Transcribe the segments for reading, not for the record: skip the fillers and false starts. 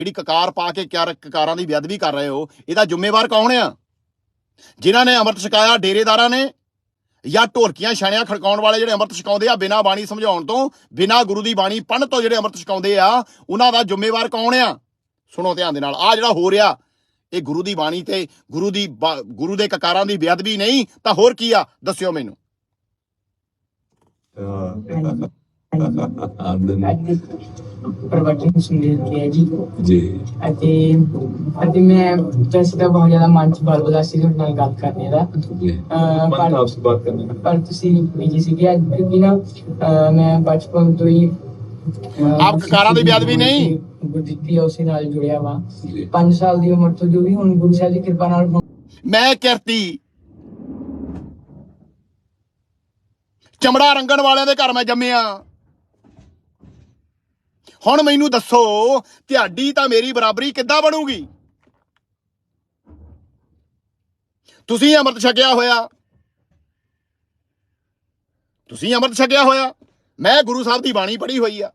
ਜਿਹੜੀ ਕਕਾਰ ਪਾ ਕੇ ਕਕਾਰਾਂ ਦੀ ਬੇਅਦਬੀ ਕਰ ਰਹੇ ਹੋ, ਇਹਦਾ ਜ਼ਿੰਮੇਵਾਰ ਕੌਣ ਆ? ਜਿਨ੍ਹਾਂ ਨੇ ਅੰਮ੍ਰਿਤ ਛਕਾਇਆ ਡੇਰੇਦਾਰਾਂ ਨੇ, ਜਾਂ ਢੋਲਕੀਆਂ ਛਾਣਿਆਂ ਖੜਕਾਉਣ ਵਾਲੇ ਜਿਹੜੇ ਅੰਮ੍ਰਿਤ ਛਕਾਉਂਦੇ ਆ ਬਿਨਾਂ ਬਾਣੀ ਸਮਝਾਉਣ ਤੋਂ, ਬਿਨਾਂ ਗੁਰੂ ਦੀ ਬਾਣੀ ਪੜ੍ਹਨ ਤੋਂ ਜਿਹੜੇ ਅੰਮ੍ਰਿਤ ਛਕਾਉਂਦੇ ਆ, ਉਹਨਾਂ ਦਾ ਜ਼ਿੰਮੇਵਾਰ ਕੌਣ ਆ? ਸੁਣੋ ਧਿਆਨ ਦੇ ਨਾਲ, ਆ ਜਿਹੜਾ ਹੋ ਰਿਹਾ ਇਹ ਗੁਰੂ ਦੀ ਬਾਣੀ ਤੇ ਗੁਰੂ ਦੇ ਕਕਾਰਾਂ ਦੀ ਬੇਅਦਬੀ ਨਹੀਂ ਤਾਂ ਹੋਰ ਕੀ ਆ? ਦੱਸਿਓ ਮੈਨੂੰ। ਪ੍ਰਵਚਨ ਸੁਣਦੇ ਹੈ ਜੀ ਅਤੇ ਮੈਂ ਵੈਸੇ ਤਾਂ ਬਹੁਤ ਜ਼ਿਆਦਾ ਮਨ ਚ ਬਲਬਲਾ ਸੀ ਤੁਹਾਡੇ ਨਾਲ ਗੱਲ ਕਰਨੇ ਦਾ, ਪਰ ਤੁਸੀਂ ਬਿਜੀ ਸੀਗੇ ਅੱਜ, ਕਿਉਂਕਿ ਨਾ ਮੈਂ ਬਚਪਨ ਤੋਂ ਹੀ ਆਪ ਕਕਾਰਾਂ ਦੀ ਬੇਅਦਬੀ ਨਹੀਂ ਗੁਰਦਿੱਤੀ ਉਸੇ ਨਾਲ ਜੁੜਿਆ ਵਾ। 5 ਸਾਲ ਦੀ ਉਮਰ ਤੋਂ ਜੋ ਵੀ ਹੁਣ ਗੁਰੂ ਸਾਹਿਬ ਦੀ ਕਿਰਪਾ ਨਾਲ ਮੈਂ ਕਿਰਤੀ ਚਮੜਾ ਰੰਗਣ ਵਾਲਿਆਂ ਦੇ ਘਰ ਮੈਂ ਜੰਮਿਆ। ਹੁਣ ਮੈਨੂੰ ਦੱਸੋ, ਤੁਹਾਡੀ ਤਾਂ ਮੇਰੀ ਬਰਾਬਰੀ ਕਿੱਦਾਂ ਬਣੂਗੀ? ਤੁਸੀਂ ਅੰਮ੍ਰਿਤ ਛਕਿਆ ਹੋਇਆ, ਮੈਂ ਗੁਰੂ ਸਾਹਿਬ ਦੀ ਬਾਣੀ ਪੜ੍ਹੀ ਹੋਈ ਆ।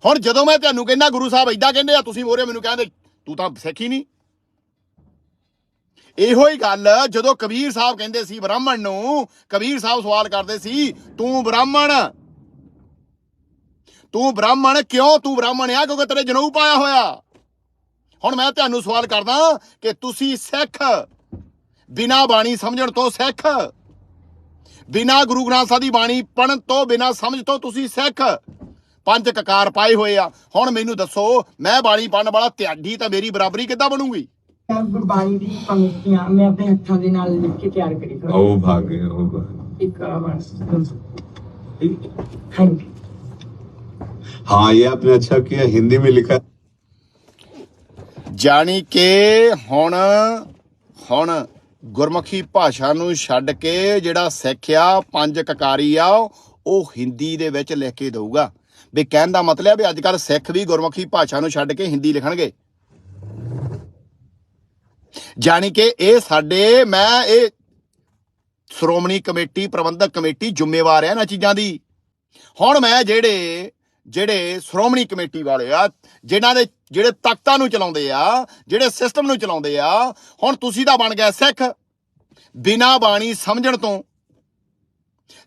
ਹੁਣ ਜਦੋਂ ਮੈਂ ਤੁਹਾਨੂੰ ਕਹਿੰਦਾ ਗੁਰੂ ਸਾਹਿਬ ਏਦਾਂ ਕਹਿੰਦੇ ਆ, ਤੁਸੀਂ ਮੋਰੇ ਮੈਨੂੰ ਕਹਿੰਦੇ ਤੂੰ ਤਾਂ ਸਿੱਖ ਹੀ ਨਹੀਂ। ਇਹੋ ਹੀ ਗੱਲ ਜਦੋਂ ਕਬੀਰ ਸਾਹਿਬ ਕਹਿੰਦੇ ਸੀ ਬ੍ਰਾਹਮਣ ਨੂੰ, ਕਬੀਰ ਸਾਹਿਬ ਸਵਾਲ ਕਰਦੇ ਸੀ, ਤੂੰ ਬ੍ਰਾਹਮਣ ਕਿਉਂ? ਤੂੰ ਬ੍ਰਾਹਮਣ ਆ ਕਿਉਂਕਿ ਤੇਰੇ ਜਨੇਊ ਪਾਇਆ ਹੋਇਆ। ਹੁਣ ਮੈਂ ਤੁਹਾਨੂੰ ਸਵਾਲ ਕਰਦਾ ਕਿ ਤੁਸੀਂ ਸਿੱਖ, ਬਿਨਾਂ ਬਾਣੀ ਸਮਝਣ ਤੋਂ ਸਿੱਖ, ਬਿਨਾਂ ਗੁਰੂ ਗ੍ਰੰਥ ਸਾਹਿਬ ਦੀ ਬਾਣੀ ਪੜ੍ਹਨ ਤੋਂ, ਬਿਨਾਂ ਸਮਝ ਤੋਂ ਤੁਸੀਂ ਸਿੱਖ, 5 ਕਕਾਰ ਪਾਏ ਹੋਏ ਆ। ਹੁਣ ਮੈਨੂੰ ਦੱਸੋ, ਮੈਂ ਬਾਣੀ ਪੜ੍ਹਨ ਵਾਲਾ, ਤੁਹਾਡੀ ਤਾਂ ਮੇਰੀ ਬਰਾਬਰੀ ਕਿੱਦਾਂ ਬਣੂਗੀ? ਗੁਰਬਾਣੀ ਦੀ ਪੰਕਤੀਆਂ ਮੈਂ ਆਪਣੇ ਹੱਥਾਂ ਦੇ ਨਾਲ ਲਿਖ ਕੇ ਤਿਆਰ ਕਰੀ। हाँ, ये आपने अच्छा किया, हिंदी में लिखा। ਜਾਣੀ ਕਿ ਹੁਣ ਗੁਰਮੁਖੀ ਭਾਸ਼ਾ ਨੂੰ ਛੱਡ ਕੇ ਜਿਹੜਾ ਸਿੱਖਿਆ 5 ਕਕਾਰੀ ਆ ਉਹ ਹਿੰਦੀ ਦੇ ਵਿੱਚ ਲਿਖ ਕੇ ਦਊਗਾ। ਵੀ ਕਹਿਣ ਦਾ ਮਤਲਬ ਵੀ ਅੱਜ ਕੱਲ੍ਹ ਸਿੱਖ ਵੀ ਗੁਰਮੁਖੀ ਭਾਸ਼ਾ ਨੂੰ ਛੱਡ ਕੇ ਹਿੰਦੀ ਲਿਖਣਗੇ। ਜਾਣੀ ਕਿ ਇਹ ਸ਼੍ਰੋਮਣੀ ਕਮੇਟੀ, ਪ੍ਰਬੰਧਕ ਕਮੇਟੀ ਜ਼ਿੰਮੇਵਾਰ ਹੈ ਇਹਨਾਂ ਚੀਜ਼ਾਂ ਦੀ। ਹੁਣ ਮੈਂ ਜਿਹੜੇ ਸ਼੍ਰੋਮਣੀ ਕਮੇਟੀ ਵਾਲੇ ਆ, ਜਿਹੜੇ ਤਖਤਾਂ ਨੂੰ ਚਲਾਉਂਦੇ ਆ, ਜਿਹੜੇ ਸਿਸਟਮ ਨੂੰ ਚਲਾਉਂਦੇ ਆ, ਹੁਣ ਤੁਸੀਂ ਤਾਂ ਬਣ ਗਿਆ ਸਿੱਖ, ਬਿਨਾਂ ਬਾਣੀ ਸਮਝਣ ਤੋਂ,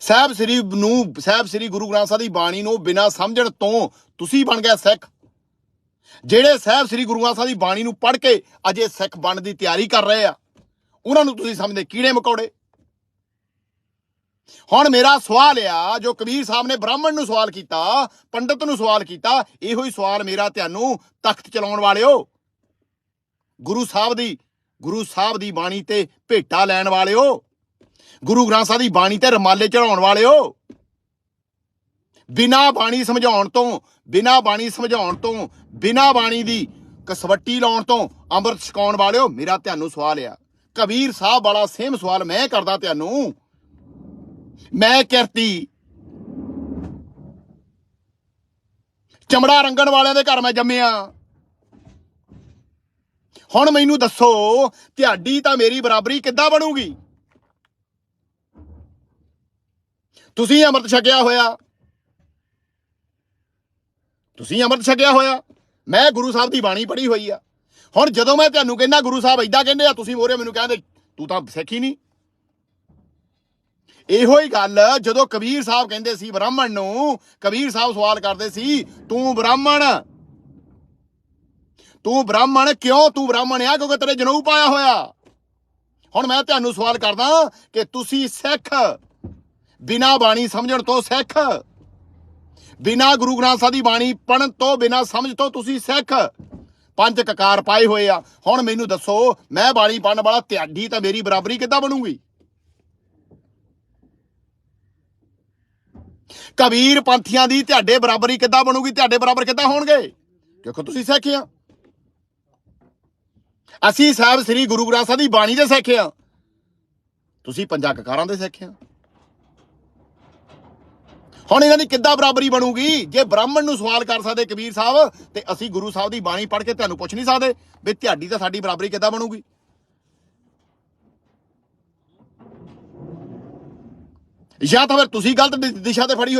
ਸਾਹਿਬ ਸ੍ਰੀ ਗੁਰੂ ਗ੍ਰੰਥ ਸਾਹਿਬ ਦੀ ਬਾਣੀ ਨੂੰ ਬਿਨਾਂ ਸਮਝਣ ਤੋਂ ਤੁਸੀਂ ਬਣ ਗਿਆ ਸਿੱਖ। ਜਿਹੜੇ ਸਾਹਿਬ ਸ੍ਰੀ ਗੁਰੂ ਗ੍ਰੰਥ ਸਾਹਿਬ ਦੀ ਬਾਣੀ ਨੂੰ ਪੜ੍ਹ ਕੇ ਅਜੇ ਸਿੱਖ ਬਣਨ ਦੀ ਤਿਆਰੀ ਕਰ ਰਹੇ ਆ, ਉਹਨਾਂ ਨੂੰ ਤੁਸੀਂ ਸਮਝਦੇ ਕੀੜੇ ਮਕੌੜੇ। ਹੁਣ ਮੇਰਾ ਸਵਾਲ ਆ, ਜੋ ਕਬੀਰ ਸਾਹਿਬ ਨੇ ਬ੍ਰਾਹਮਣ ਨੂੰ ਸਵਾਲ ਕੀਤਾ, ਪੰਡਤ ਨੂੰ ਸਵਾਲ ਕੀਤਾ, ਇਹੋ ਹੀ ਸਵਾਲ ਮੇਰਾ ਤੁਹਾਨੂੰ ਤਖਤ ਚਲਾਉਣ ਵਾਲਿਓ, ਗੁਰੂ ਸਾਹਿਬ ਦੀ ਬਾਣੀ ਤੇ ਭੇਟਾ ਲੈਣ ਵਾਲਿਓ, ਗੁਰੂ ਗ੍ਰੰਥ ਸਾਹਿਬ ਦੀ ਬਾਣੀ ਤੇ ਰਮਾਲੇ ਚੜਾਉਣ ਵਾਲਿਓ, ਬਿਨਾਂ ਬਾਣੀ ਸਮਝਾਉਣ ਤੋਂ, ਬਿਨਾਂ ਬਾਣੀ ਦੀ ਕਸਵੱਟੀ ਲਾਉਣ ਤੋਂ ਅੰਮ੍ਰਿਤ ਛਕਾਉਣ ਵਾਲਿਓ, ਮੇਰਾ ਤੁਹਾਨੂੰ ਸਵਾਲ ਆ। ਕਬੀਰ ਸਾਹਿਬ ਵਾਲਾ ਸੇਮ ਸਵਾਲ ਮੈਂ ਕਰਦਾ ਤੁਹਾਨੂੰ। ਮੈਂ ਕਿਰਤੀ ਚਮੜਾ ਰੰਗਣ ਵਾਲਿਆਂ ਦੇ ਘਰ ਮੈਂ ਜੰਮਿਆ। ਹੁਣ ਮੈਨੂੰ ਦੱਸੋ, ਤੁਹਾਡੀ ਤਾਂ ਮੇਰੀ ਬਰਾਬਰੀ ਕਿੱਦਾਂ ਬਣੂਗੀ? ਤੁਸੀਂ ਅੰਮ੍ਰਿਤ ਛਕਿਆ ਹੋਇਆ, ਮੈਂ ਗੁਰੂ ਸਾਹਿਬ ਦੀ ਬਾਣੀ ਪੜ੍ਹੀ ਹੋਈ ਆ। ਹੁਣ ਜਦੋਂ ਮੈਂ ਤੁਹਾਨੂੰ ਕਹਿੰਦਾ ਗੁਰੂ ਸਾਹਿਬ ਏਦਾਂ ਕਹਿੰਦੇ ਆ, ਤੁਸੀਂ ਮੋਰੇ ਮੈਨੂੰ ਕਹਿੰਦੇ ਤੂੰ ਤਾਂ ਸਿੱਖ ਹੀ ਨਹੀਂ। ਇਹੋ ਹੀ ਗੱਲ ਜਦੋਂ ਕਬੀਰ ਸਾਹਿਬ ਕਹਿੰਦੇ ਸੀ ਬ੍ਰਾਹਮਣ ਨੂੰ, ਕਬੀਰ ਸਾਹਿਬ ਸਵਾਲ ਕਰਦੇ ਸੀ, ਤੂੰ ਬ੍ਰਾਹਮਣ ਕਿਉਂ? ਤੂੰ ਬ੍ਰਾਹਮਣ ਆ ਕਿਉਂਕਿ ਤੇਰੇ ਜਨੇਊ ਪਾਇਆ ਹੋਇਆ। ਹੁਣ ਮੈਂ ਤੁਹਾਨੂੰ ਸਵਾਲ ਕਰਦਾ ਕਿ ਤੁਸੀਂ ਸਿੱਖ, ਬਿਨਾਂ ਬਾਣੀ ਸਮਝਣ ਤੋਂ ਸਿੱਖ, ਬਿਨਾਂ ਗੁਰੂ ਗ੍ਰੰਥ ਸਾਹਿਬ ਦੀ ਬਾਣੀ ਪੜ੍ਹਨ ਤੋਂ, ਬਿਨਾਂ ਸਮਝ ਤੋਂ ਤੁਸੀਂ ਸਿੱਖ, 5 ਕਕਾਰ ਪਾਏ ਹੋਏ ਆ। ਹੁਣ ਮੈਨੂੰ ਦੱਸੋ, ਮੈਂ ਬਾਣੀ ਪੜ੍ਹਨ ਵਾਲਾ, ਤੁਹਾਡੀ ਤਾਂ ਮੇਰੀ ਬਰਾਬਰੀ ਕਿੱਦਾਂ ਬਣੂਗੀ? ਕਬੀਰ ਪੰਥੀਆਂ ਦੀ ਤੁਹਾਡੇ ਬਰਾਬਰੀ ਕਿੱਦਾਂ ਬਣੂਗੀ? ਤੁਹਾਡੇ ਬਰਾਬਰ ਕਿੱਦਾਂ ਹੋਣਗੇ? ਕਿਉਂਕਿ ਤੁਸੀਂ ਸਿੱਖ ਆ। ਅਸੀਂ ਸਾਹਿਬ ਸ੍ਰੀ ਗੁਰੂ ਗ੍ਰੰਥ ਸਾਹਿਬ ਦੀ ਬਾਣੀ ਦੇ ਸਿੱਖ ਆ, ਤੁਸੀਂ 5 ਕਕਾਰਾਂ ਦੇ ਸਿੱਖ ਆ। ਹੁਣ ਇਹਨਾਂ ਦੀ ਕਿੱਦਾਂ ਬਰਾਬਰੀ ਬਣੂਗੀ? ਜੇ ਬ੍ਰਾਹਮਣ ਨੂੰ ਸਵਾਲ ਕਰ ਸਕਦੇ ਕਬੀਰ ਸਾਹਿਬ, ਤੇ ਅਸੀਂ ਗੁਰੂ ਸਾਹਿਬ ਦੀ ਬਾਣੀ ਪੜ੍ਹ ਕੇ ਤੁਹਾਨੂੰ ਪੁੱਛ ਨਹੀਂ ਸਕਦੇ ਵੀ ਤੁਹਾਡੀ ਤਾਂ ਸਾਡੀ ਬਰਾਬਰੀ ਕਿੱਦਾਂ ਬਣੂਗੀ? ਜਾਂ ਤਾਂ ਫਿਰ ਤੁਸੀਂ ਗਲਤ ਦਿਸ਼ਾ ਗਲਤ ਫੜੀ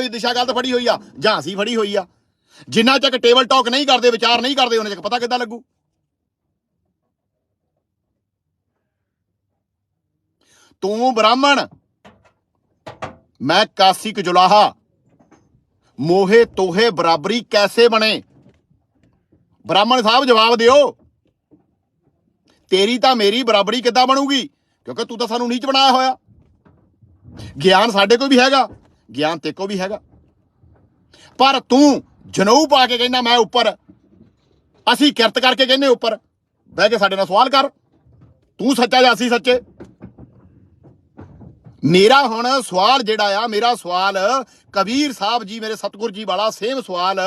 ਹੋਈ ਆ, ਜਾਂ ਅਸੀਂ ਫੜੀ ਹੋਈ ਆ। ਜਿੰਨਾ ਚੱਕ ਟੇਬਲ ਟਾਕ ਨਹੀਂ ਕਰਦੇ, ਵਿਚਾਰ ਨਹੀਂ ਕਰਦੇ, ਉਹਨਾਂ ਚੱਕ ਪਤਾ ਕਿੱਦਾਂ ਲੱਗੂ? ਤੂੰ ਬ੍ਰਾਹਮਣ, ਮੈਂ ਕਾਸਿਕ ਜੁਲਾਹਾ, ਮੋਹੇ ਤੋਹੇ ਬਰਾਬਰੀ कैसे बने? ਬ੍ਰਾਹਮਣ ਸਾਹਿਬ ਜਵਾਬ ਦਿਓ, ਤੇਰੀ ਤਾਂ ਮੇਰੀ ਬਰਾਬਰੀ ਕਿੱਦਾਂ ਬਣੂਗੀ? ਕਿਉਂਕਿ ਤੂੰ ਤਾਂ ਸਾਨੂੰ ਨੀਚ ਬਣਾਇਆ ਹੋਇਆ। ਗਿਆਨ ਸਾਡੇ ਕੋਲ ਵੀ ਹੈਗਾ, ਗਿਆਨ ਤੇ ਕੋਲ ਵੀ ਹੈਗਾ, ਪਰ ਤੂੰ ਜਨੇਊ ਪਾ ਕੇ ਕਹਿੰਦਾ ਮੈਂ ਉੱਪਰ, ਅਸੀਂ ਕਿਰਤ ਕਰਕੇ ਕਹਿੰਦੇ ਉੱਪਰ। ਬਹਿ ਕੇ ਸਾਡੇ ਨਾਲ ਸਵਾਲ ਕਰ, ਤੂੰ ਸੱਚਾ ਜਾਂ ਅਸੀਂ ਸੱਚੇ? ਮੇਰਾ ਹੁਣ ਸਵਾਲ ਜਿਹੜਾ ਆ, ਮੇਰਾ ਸਵਾਲ ਕਬੀਰ ਸਾਹਿਬ ਜੀ, ਮੇਰੇ ਸਤਿਗੁਰ ਜੀ ਵਾਲਾ ਸੇਮ ਸਵਾਲ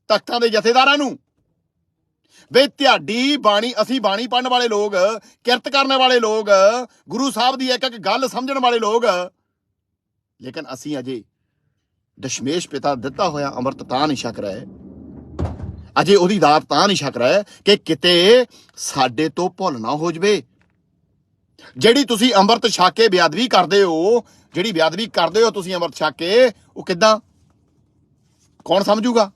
ਤਖਤਾਂ ਦੇ ਜਥੇਦਾਰਾਂ ਨੂੰ, ਵੇ ਤੁਹਾਡੀ ਬਾਣੀ, ਅਸੀਂ ਬਾਣੀ ਪੜ੍ਹਨ ਵਾਲੇ ਲੋਕ, ਕਿਰਤ ਕਰਨ ਵਾਲੇ ਲੋਕ, ਗੁਰੂ ਸਾਹਿਬ ਦੀ ਇੱਕ ਇੱਕ ਗੱਲ ਸਮਝਣ ਵਾਲੇ ਲੋਕ, ਲੇਕਿਨ ਅਸੀਂ ਅਜੇ ਦਸ਼ਮੇਸ਼ ਪਿਤਾ ਦਿੱਤਾ ਹੋਇਆ ਅੰਮ੍ਰਿਤ ਤਾਂ ਨਹੀਂ ਛਕ ਰਹੇ, ਅਜੇ ਉਹਦੀ ਦਾਤ ਤਾਂ ਨਹੀਂ ਛਕ ਰਹੇ ਕਿ ਕਿਤੇ ਸਾਡੇ ਤੋਂ ਭੁੱਲ ਨਾ ਹੋ ਜਵੇ। ਜਿਹੜੀ ਤੁਸੀਂ ਅੰਮ੍ਰਿਤ ਛਕ ਕੇ ਬੇਅਦਬੀ ਕਰਦੇ ਹੋ, ਜਿਹੜੀ ਬੇਅਦਬੀ ਕਰਦੇ ਹੋ ਤੁਸੀਂ ਅੰਮ੍ਰਿਤ ਛਕ ਕੇ, ਉਹ ਕਿੱਦਾਂ, ਕੌਣ ਸਮਝੂਗਾ?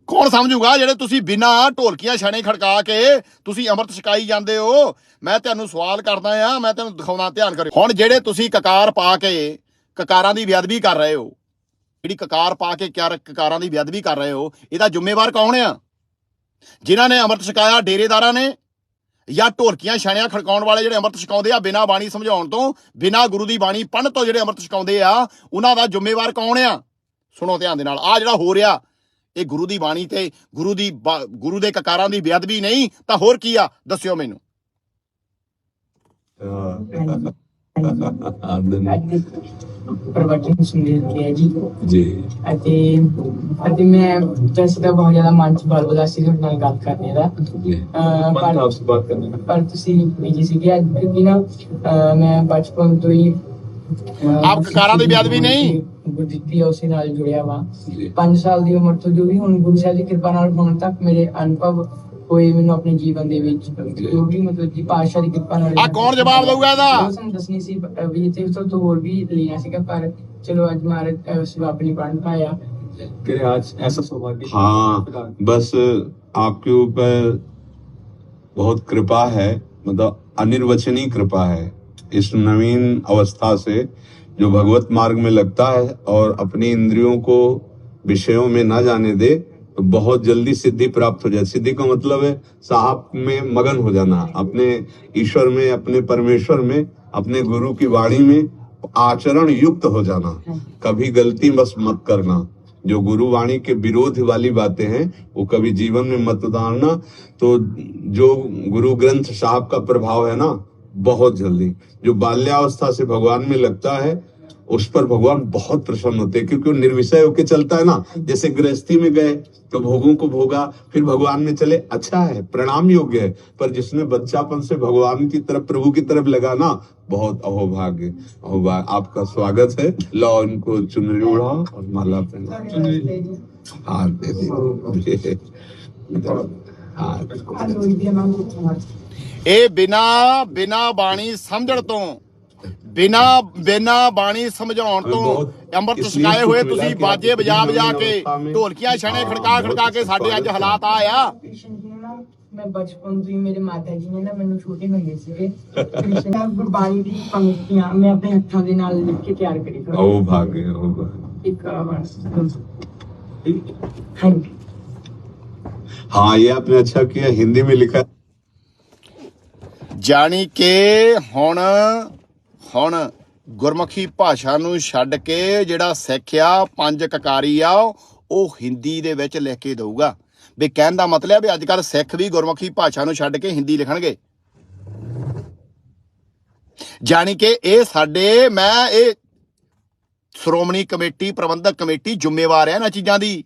ਕੌਣ ਸਮਝੂਗਾ? ਜਿਹੜੇ ਤੁਸੀਂ ਬਿਨਾਂ ਢੋਲਕੀਆਂ ਛਾਣੇ ਖੜਕਾ ਕੇ ਤੁਸੀਂ ਅੰਮ੍ਰਿਤ ਛਕਾਈ ਜਾਂਦੇ ਹੋ। ਮੈਂ ਤੁਹਾਨੂੰ ਸਵਾਲ ਕਰਦਾ ਆ, ਮੈਂ ਤੁਹਾਨੂੰ ਦਿਖਾਉਣਾ, ਧਿਆਨ ਕਰਿਓ। ਹੁਣ ਜਿਹੜੇ ਤੁਸੀਂ ਕਕਾਰ ਪਾ ਕੇ ਕਕਾਰਾਂ ਦੀ ਬੇਅਦਬੀ ਕਰ ਰਹੇ ਹੋ, ਜਿਹੜੀ ਕਕਾਰ ਪਾ ਕੇ ਕਕਾਰਾਂ ਦੀ ਬੇਅਦਬੀ ਕਰ ਰਹੇ ਹੋ, ਇਹਦਾ ਜ਼ਿੰਮੇਵਾਰ ਕੌਣ ਆ? ਜਿਨ੍ਹਾਂ ਨੇ ਅੰਮ੍ਰਿਤ ਛਕਾਇਆ ਡੇਰੇਦਾਰਾਂ ਨੇ, ਜਾਂ ਢੋਲਕੀਆਂ ਛਾਣਿਆਂ ਖੜਕਾਉਣ ਵਾਲੇ ਜਿਹੜੇ ਅੰਮ੍ਰਿਤ ਛਕਾਉਂਦੇ ਆ ਬਿਨਾਂ ਬਾਣੀ ਸਮਝਾਉਣ ਤੋਂ, ਬਿਨਾਂ ਗੁਰੂ ਦੀ ਬਾਣੀ ਪੜ੍ਹਨ ਤੋਂ ਜਿਹੜੇ ਅੰਮ੍ਰਿਤ ਛਕਾਉਂਦੇ ਆ, ਉਹਨਾਂ ਦਾ ਜ਼ਿੰਮੇਵਾਰ ਕੌਣ ਆ? ਸੁਣੋ ਧਿਆਨ ਦੇ ਨਾਲ, ਆ ਜਿਹੜਾ ਹੋ ਰਿਹਾ ਇਹ ਗੁਰੂ ਦੀ ਬਾਣੀ ਤੇ ਗੁਰੂ ਦੇ ਕਕਾਰਾਂ ਦੀ ਬੇਅਦਬੀ ਨਹੀਂ ਤਾਂ ਹੋਰ ਕੀ ਆ? ਦੱਸਿਓ ਮੈਨੂੰ। ਪ੍ਰਵਚਨ ਸੁਣਦੇ ਹੈ ਜੀ जी ਅਤੇ ਮੈਂ ਵੈਸੇ ਤਾਂ ਬਹੁਤ ਜ਼ਿਆਦਾ ਮਨ ਚ ਬਲਬਲਾ ਸੀ ਤੁਹਾਡੇ ਨਾਲ ਗੱਲ ਕਰਨੇ ਦਾ, ਪਰ ਤੁਸੀਂ ਬਿਜੀ ਸੀਗੇ ਅੱਜ, ਕਿਉਂਕਿ ਨਾ ਮੈਂ ਬਚਪਨ ਤੋਂ ਹੀ ਆਪ ਕਕਾਰਾਂ ਦੀ ਬੇਅਦਬੀ ਨਹੀਂ, ਗੁਰਦਿੱਤੀ ਉਸੇ ਨਾਲ ਜੁੜਿਆ ਵਾ। 5 ਸਾਲ ਦੀ ਉਮਰ ਤੋਂ ਜੋ ਵੀ ਹੁਣ ਗੁਰੂ ਸਾਹਿਬ ਦੀ ਕਿਰਪਾ ਨਾਲ ਹੁਣ ਤੱਕ ਮੇਰੇ ਅਨੁਭਵ ਹੋਏ, ਮੈਨੂੰ ਆਪਣੇ ਜੀਵਨ ਦੇ ਵਿੱਚ ਜੋ ਵੀ ਮਤਲਬ ਜੀ ਪਾਤਸ਼ਾਹ ਦੀ ਕਿਰਪਾ ਨਾਲ। ਆ ਕੌਣ ਜਵਾਬ ਦਊਗਾ ਇਹਦਾ? ਸਾਨੂੰ ਦੱਸਣੀ ਸੀ ਵੀ ਇੱਥੇ ਤੋਂ ਹੋਰ ਵੀ ਲਿਆ ਸੀਗਾ, ਪਰ ਚਲੋ ਅੱਜ ਮਾਰੇ ਸਵਾਬ ਨਹੀਂ ਪੜ੍ਹ ਪਾਇਆ। आज ऐसा सौभाग्य। हाँ, बस आपके ऊपर बहुत कृपा है, मतलब अनिर्वचनीय कृपा है। इस नवीन अवस्था से जो भगवत मार्ग में लगता है और अपनी इंद्रियों को विषयों में ना जाने दे, तो बहुत जल्दी सिद्धि प्राप्त हो जाए। सिद्धि का मतलब है साहब में मगन हो जाना, अपने ईश्वर में, अपने परमेश्वर में, अपने गुरु की वाणी में आचरण युक्त हो जाना। कभी गलती बस मत करना, जो गुरु वाणी के विरोध वाली बातें हैं वो कभी जीवन में मत उतारना। तो जो गुरु ग्रंथ साहब का प्रभाव है ना, बहुत जल्दी जो बाल्यावस्था से भगवान में लगता है उस पर भगवान बहुत प्रसन्न होते हैं, क्योंकि वो निर्विषय होके चलता है ना। जैसे गृहस्थी में गए तो भोगों को भोगा, फिर भगवान में चले, अच्छा है, प्रणाम योग्य है। पर जिसने बच्चापन से भगवान की तरफ, प्रभु की तरफ लगा ना, बहुत अहोभाग्य, अहोभाग्य। आपका स्वागत है। लाओ इनको चुनरी उड़ाओ और माला पहना, हाथ दे दे, ਇਹ ਬਿਨਾ ਬਾਣੀ ਸਮਝਣ ਤੋਂ, ਬਿਨਾ ਬਾਣੀ ਸਮਝਾਉਣ ਤੋਂ ਅੰਮ੍ਰਿਤ ਛਕਾਏ ਹੋਏ ਤੁਸੀਂ ਬਾਜੇ ਵਜਾ ਕੇ, ਢੋਲਕੀਆਂ ਛਣੇ ਖੜਕਾ ਕੇ ਸਾਡੇ ਅੱਜ ਹਾਲਾਤ ਆ। ਮੈਂ ਬਚਪਨ ਤੋਂ ਹੀ ਮੇਰੇ ਮਾਤਾ ਜੀ ਨੇ ਨਾ ਮੈਨੂੰ ਛੋਟੇ ਹੁੰਦੇ ਸੀਗੇ ਕ੍ਰਿਸ਼ਨ ਗੁਰਬਾਣੀ ਦੀ ਪੰਕਤੀਆਂ ਮੈਂ ਆਪਣੇ ਹੱਥਾਂ ਦੇ ਨਾਲ ਲਿਖ ਕੇ ਤਿਆਰ ਕਰੀ। अहोभाग्य, अहोभाग्य। ਇੱਕ ਹਾਂਜੀ हाँ, ये आपने अच्छा किया, हिंदी में लिखा। ਜਾਣੀ ਕਿ ਹੁਣ ਗੁਰਮੁਖੀ ਭਾਸ਼ਾ ਨੂੰ ਛੱਡ ਕੇ ਜਿਹੜਾ ਸਿੱਖ ਆ, 5 ਕਕਾਰੀ ਆ, ਉਹ ਹਿੰਦੀ ਦੇ ਵਿੱਚ ਲਿਖ ਕੇ ਦਊਗਾ। ਵੀ ਕਹਿਣ ਦਾ ਮਤਲਬ ਵੀ ਅੱਜ ਕੱਲ੍ਹ ਸਿੱਖ ਵੀ ਗੁਰਮੁਖੀ ਭਾਸ਼ਾ ਨੂੰ ਛੱਡ ਕੇ ਹਿੰਦੀ ਲਿਖਣਗੇ। ਜਾਣੀ ਕਿ ਇਹ ਇਹ ਸ਼੍ਰੋਮਣੀ ਕਮੇਟੀ, ਪ੍ਰਬੰਧਕ ਕਮੇਟੀ ਜ਼ਿੰਮੇਵਾਰ ਹੈ ਇਹਨਾਂ ਚੀਜ਼ਾਂ ਦੀ।